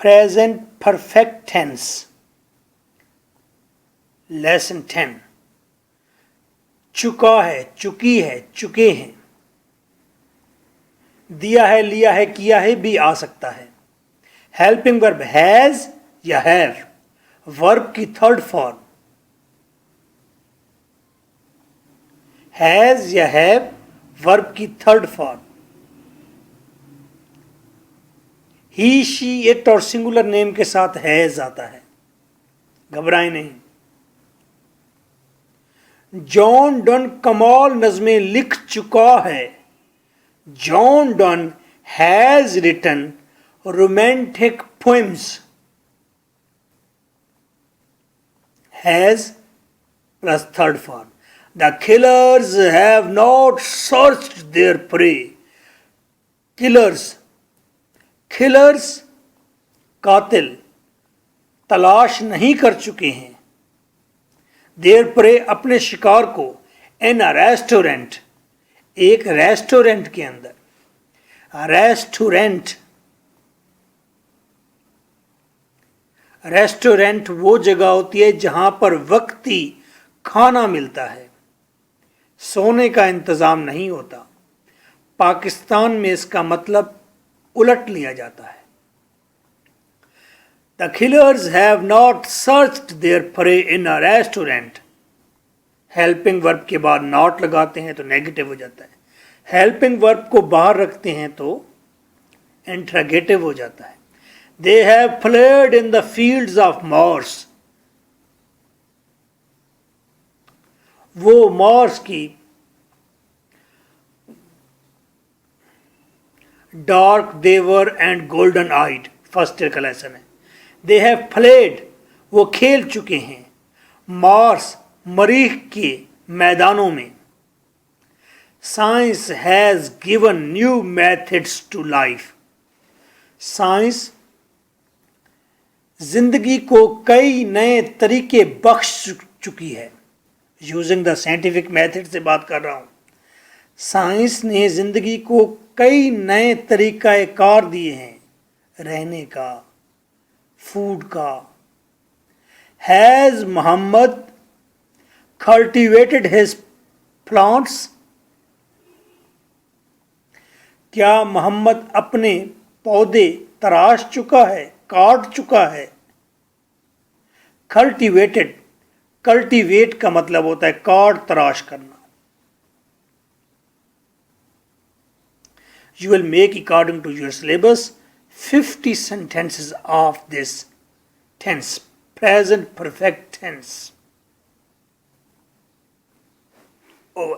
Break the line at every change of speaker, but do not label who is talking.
Present perfect tense lesson 10। चुका है, चुकी है, चुके हैं। दिया है, लिया है, किया है भी आ सकता है। हेल्पिंग वर्ब हैज या हैव, वर्ब की थर्ड फॉर्म हैज या हैव, वर्ब की third form. He, she, it और सिंगुलर नेम के साथ हैज आता है, घबराएं नहीं। जॉन डन कमाल नज़में लिख चुका है। John Donne has written romantic poems. Has plus third form. The killers have not searched their prey. Killers, killers कातिल तलाश नहीं कर चुके हैं। देयर प्रे अपने शिकार को। इन अ रेस्टोरेंट, एक रेस्टोरेंट के अंदर। रेस्टोरेंट, रेस्टोरेंट वो जगह होती है जहां पर वक्ती खाना मिलता है, सोने का इंतजाम नहीं होता। पाकिस्तान में इसका मतलब उलट लिया जाता है। The killers have not searched their prey in a restaurant. Helping verb के बाद नॉट लगाते हैं तो नेगेटिव हो जाता है। हेल्पिंग वर्ब को बाहर रखते हैं तो इंट्रागेटिव हो जाता है। They have played in the fields of Mars. वो मॉर्स की dark dwarf and golden eyed first year का लेसन है। दे हैव प्लेड, वो खेल चुके हैं। मार्स, मरीख के मैदानों में। Science has given new methods to life. Science जिंदगी को कई नए तरीके बख्श चुकी है। यूजिंग द साइंटिफिक मेथड से बात कर रहा हूं। साइंस ने जिंदगी को कई नए तरीका कार दिए हैं, रहने का, फूड का। Has Mohammad cultivated his plants. क्या मोहम्मद अपने पौधे तराश चुका है, काट चुका है। कल्टिवेटेड, कल्टिवेट का मतलब होता है काट तराश करना। You will make according to your syllabus 50 sentences of this tense, present perfect tense. Over.